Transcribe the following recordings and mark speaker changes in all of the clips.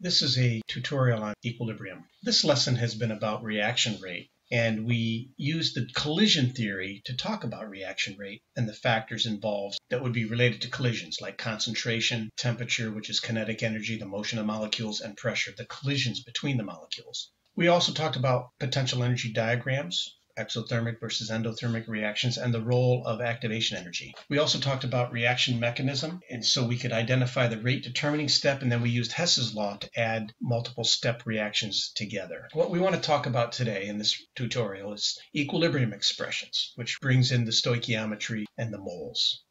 Speaker 1: This is a tutorial on equilibrium. This lesson has been about reaction rate, and we use the collision theory to talk about reaction rate and the factors involved that would be related to collisions, like concentration, temperature, which is kinetic energy, the motion of molecules, and pressure, the collisions between the molecules. We also talked about potential energy diagrams, exothermic versus endothermic reactions, and the role of activation energy. We also talked about reaction mechanism, and so we could identify the rate determining step, and then we used Hess's law to add multiple step reactions together. What we want to talk about today in this tutorial is equilibrium expressions, which brings in the stoichiometry and the moles.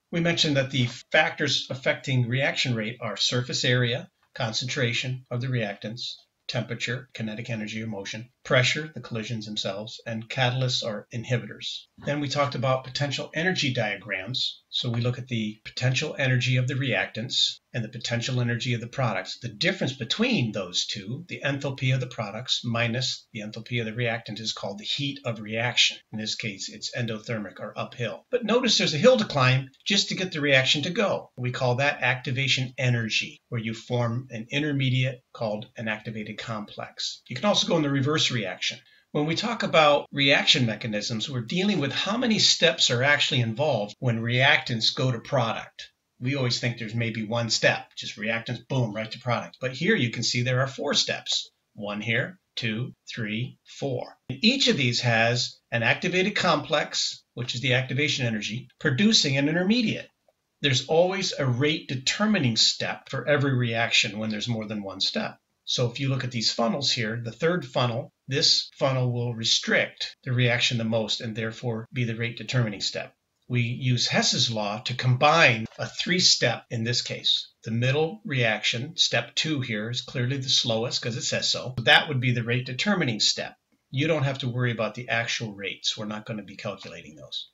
Speaker 1: We mentioned that the factors affecting reaction rate are surface area, concentration of the reactants, temperature, kinetic energy or motion, pressure, the collisions themselves, and catalysts or inhibitors. Then we talked about potential energy diagrams. So we look at the potential energy of the reactants and the potential energy of the products. The difference between those two, the enthalpy of the products minus the enthalpy of the reactant, is called the heat of reaction. In this case, it's endothermic or uphill. But notice there's a hill to climb just to get the reaction to go. We call that activation energy, where you form an intermediate called an activated complex. You can also go in the reverse reaction. When we talk about reaction mechanisms, we're dealing with how many steps are actually involved when reactants go to product. We always think there's maybe one step, just reactants, boom, right to product. But here you can see there are 4 steps. 1 here, 2, 3, 4. And each of these has an activated complex, which is the activation energy, producing an intermediate. There's always a rate determining step for every reaction when there's more than one step. So if you look at these funnels here, the third funnel, this funnel will restrict the reaction the most and therefore be the rate determining step. We use Hess's law to combine a 3-step in this case. The middle reaction, step 2 here, is clearly the slowest because it says so. That would be the rate determining step. You don't have to worry about the actual rates. We're not going to be calculating those.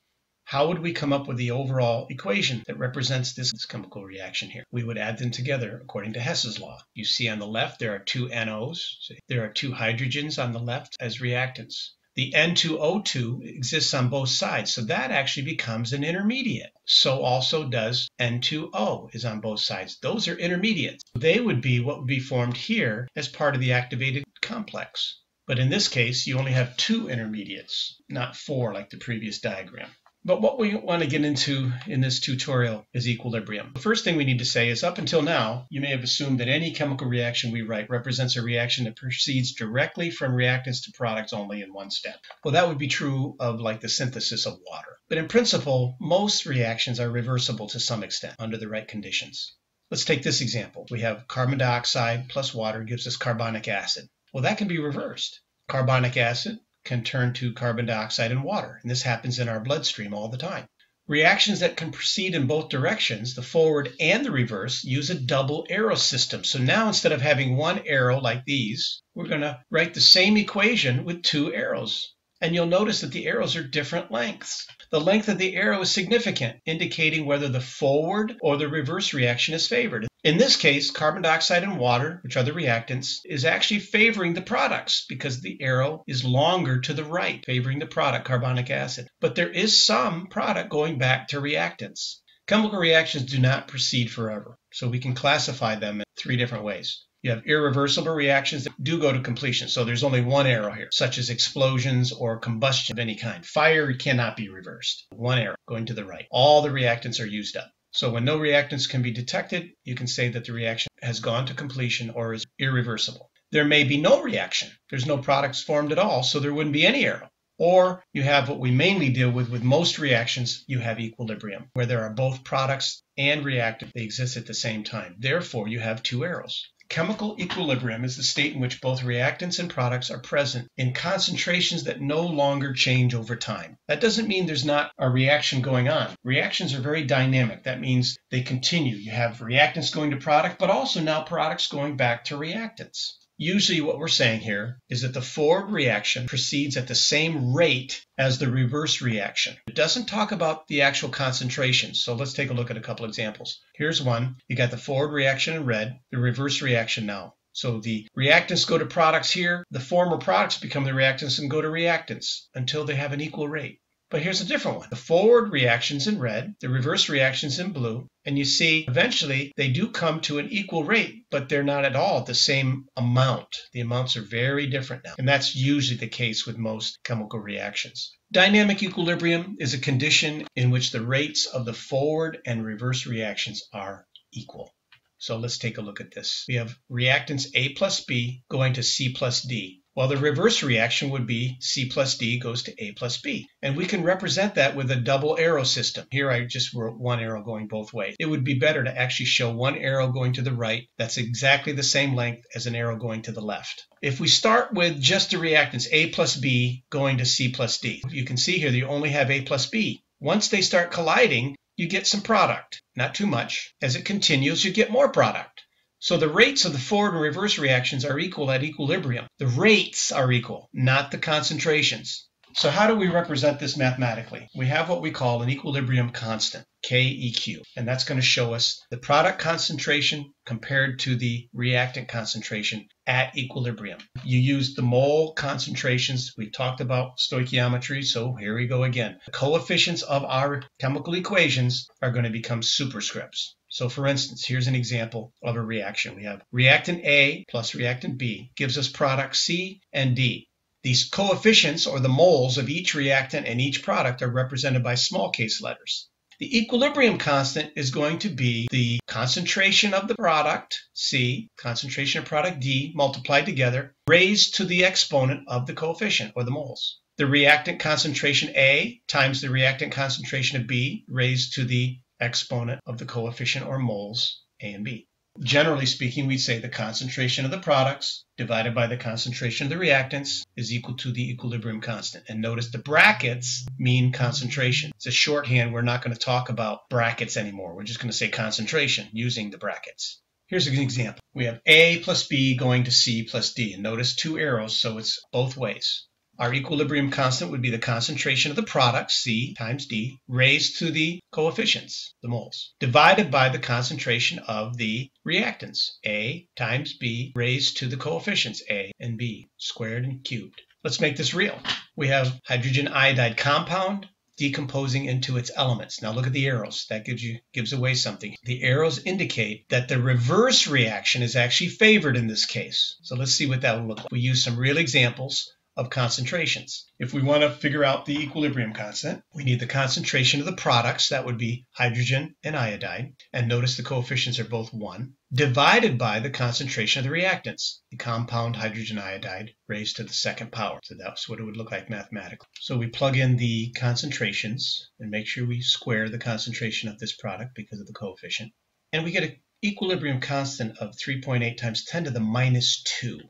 Speaker 1: How would we come up with the overall equation that represents this chemical reaction here? We would add them together according to Hess's law. You see on the left there are 2 NOs. So there are 2 hydrogens on the left as reactants. The N2O2 exists on both sides, so that actually becomes an intermediate. So also does N2O is on both sides. Those are intermediates. They would be what would be formed here as part of the activated complex. But in this case, you only have 2 intermediates, not 4 like the previous diagram. But what we want to get into in this tutorial is equilibrium. The first thing we need to say is up until now, you may have assumed that any chemical reaction we write represents a reaction that proceeds directly from reactants to products only in one step. Well, that would be true of like the synthesis of water. But in principle, most reactions are reversible to some extent under the right conditions. Let's take this example. We have carbon dioxide plus water gives us carbonic acid. Well, that can be reversed. Carbonic acid can turn to carbon dioxide and water, and this happens in our bloodstream all the time. Reactions that can proceed in both directions, the forward and the reverse, use a double arrow system. So now instead of having 1 arrow like these, we're going to write the same equation with 2 arrows. And you'll notice that the arrows are different lengths. The length of the arrow is significant, indicating whether the forward or the reverse reaction is favored. In this case, carbon dioxide and water, which are the reactants, is actually favoring the products because the arrow is longer to the right, favoring the product, carbonic acid. But there is some product going back to reactants. Chemical reactions do not proceed forever, so we can classify them in 3 different ways. You have irreversible reactions that do go to completion. So there's only 1 arrow here, such as explosions or combustion of any kind. Fire cannot be reversed. 1 arrow going to the right. All the reactants are used up. So when no reactants can be detected, you can say that the reaction has gone to completion or is irreversible. There may be no reaction. There's no products formed at all, so there wouldn't be any arrow. Or you have what we mainly deal with most reactions, you have equilibrium, where there are both products and reactants. They exist at the same time. Therefore, you have 2 arrows. Chemical equilibrium is the state in which both reactants and products are present in concentrations that no longer change over time. That doesn't mean there's not a reaction going on. Reactions are very dynamic. That means they continue. You have reactants going to product, but also now products going back to reactants. Usually what we're saying here is that the forward reaction proceeds at the same rate as the reverse reaction. It doesn't talk about the actual concentration, so let's take a look at a couple examples. Here's one. You got the forward reaction in red, the reverse reaction now. So the reactants go to products here, the former products become the reactants and go to reactants until they have an equal rate. But here's a different one. The forward reaction's in red, the reverse reaction's in blue, and you see eventually they do come to an equal rate, but they're not at all the same amount. The amounts are very different now, and that's usually the case with most chemical reactions. Dynamic equilibrium is a condition in which the rates of the forward and reverse reactions are equal. So let's take a look at this. We have reactants A plus B going to C plus D. Well, the reverse reaction would be C plus D goes to A plus B. And we can represent that with a double arrow system. Here I just wrote one arrow going both ways. It would be better to actually show one arrow going to the right that's exactly the same length as an arrow going to the left. If we start with just the reactants A plus B going to C plus D, you can see here that you only have A plus B. Once they start colliding, you get some product. Not too much. As it continues, you get more product. So the rates of the forward and reverse reactions are equal at equilibrium. The rates are equal, not the concentrations. So how do we represent this mathematically? We have what we call an equilibrium constant, Keq, and that's going to show us the product concentration compared to the reactant concentration at equilibrium. You use the mole concentrations. We talked about stoichiometry, so here we go again. The coefficients of our chemical equations are going to become superscripts. So for instance, here's an example of a reaction. We have reactant A plus reactant B gives us product C and D. These coefficients, or the moles of each reactant and each product, are represented by small case letters. The equilibrium constant is going to be the concentration of the product, C, concentration of product, D, multiplied together, raised to the exponent of the coefficient, or the moles. The reactant concentration A times the reactant concentration of B, raised to the exponent of the coefficient, or moles, A and B. Generally speaking, we say the concentration of the products divided by the concentration of the reactants is equal to the equilibrium constant. And notice the brackets mean concentration. It's a shorthand. We're not going to talk about brackets anymore. We're just going to say concentration using the brackets. Here's an example. We have A plus B going to C plus D. And notice two arrows, so it's both ways. Our equilibrium constant would be the concentration of the product, C times D, raised to the coefficients, the moles, divided by the concentration of the reactants, A times B, raised to the coefficients, A and B, squared and cubed. Let's make this real. We have hydrogen iodide compound decomposing into its elements. Now look at the arrows. That gives away something. The arrows indicate that the reverse reaction is actually favored in this case. So let's see what that will look like. We use some real examples of concentrations. If we want to figure out the equilibrium constant, we need the concentration of the products, that would be hydrogen and iodide, and notice the coefficients are both 1, divided by the concentration of the reactants, the compound hydrogen iodide raised to the second power. So that's what it would look like mathematically. So we plug in the concentrations and make sure we square the concentration of this product because of the coefficient, and we get an equilibrium constant of 3.8 times 10 to the minus 2.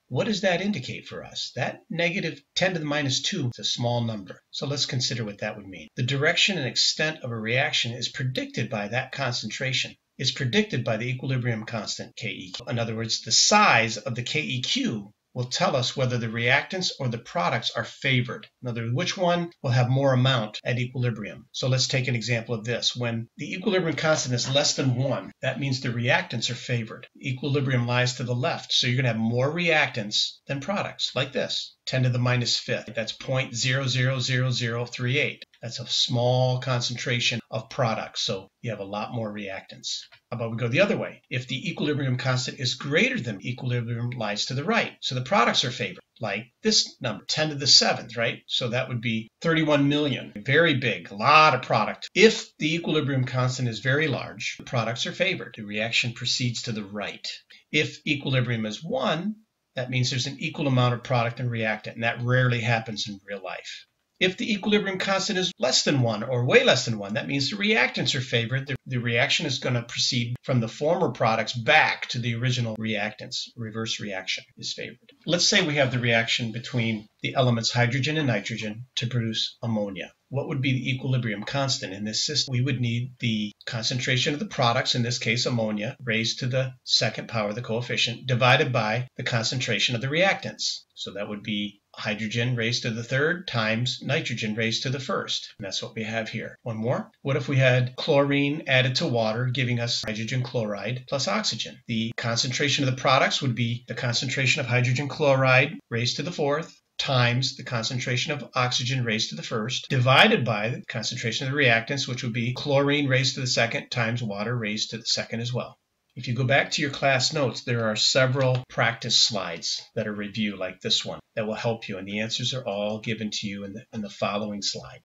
Speaker 1: What does that indicate for us? That negative 10 to the minus 2 is a small number. So let's consider what that would mean. The direction and extent of a reaction is predicted by that concentration. It's predicted by the equilibrium constant, Keq. In other words, the size of the Keq will tell us whether the reactants or the products are favored. In other words, which one will have more amount at equilibrium. So let's take an example of this. When the equilibrium constant is less than 1, that means the reactants are favored. Equilibrium lies to the left, so you're going to have more reactants than products, like this, 10 to the minus 5th. That's 0.000038. That's a small concentration of products, so you have a lot more reactants. How about we go the other way? If the equilibrium constant is greater than equilibrium lies to the right, so the products are favored, like this number, 10 to the 7th, right? So that would be 31 million, very big, a lot of product. If the equilibrium constant is very large, the products are favored. The reaction proceeds to the right. If equilibrium is 1, that means there's an equal amount of product and reactant, and that rarely happens in real life. If the equilibrium constant is less than 1 or way less than 1, that means the reactants are favored. The reaction is going to proceed from the former products back to the original reactants. Reverse reaction is favored. Let's say we have the reaction between the elements hydrogen and nitrogen to produce ammonia. What would be the equilibrium constant in this system? We would need the concentration of the products, in this case ammonia, raised to the second power, the coefficient, divided by the concentration of the reactants. So that would be hydrogen raised to the third times nitrogen raised to the first. And that's what we have here. One more. What if we had chlorine added to water, giving us hydrogen chloride plus oxygen? The concentration of the products would be the concentration of hydrogen chloride raised to the fourth times the concentration of oxygen raised to the first, divided by the concentration of the reactants, which would be chlorine raised to the second times water raised to the second as well. If you go back to your class notes, there are several practice slides that are review like this one that will help you, and the answers are all given to you in the following slide.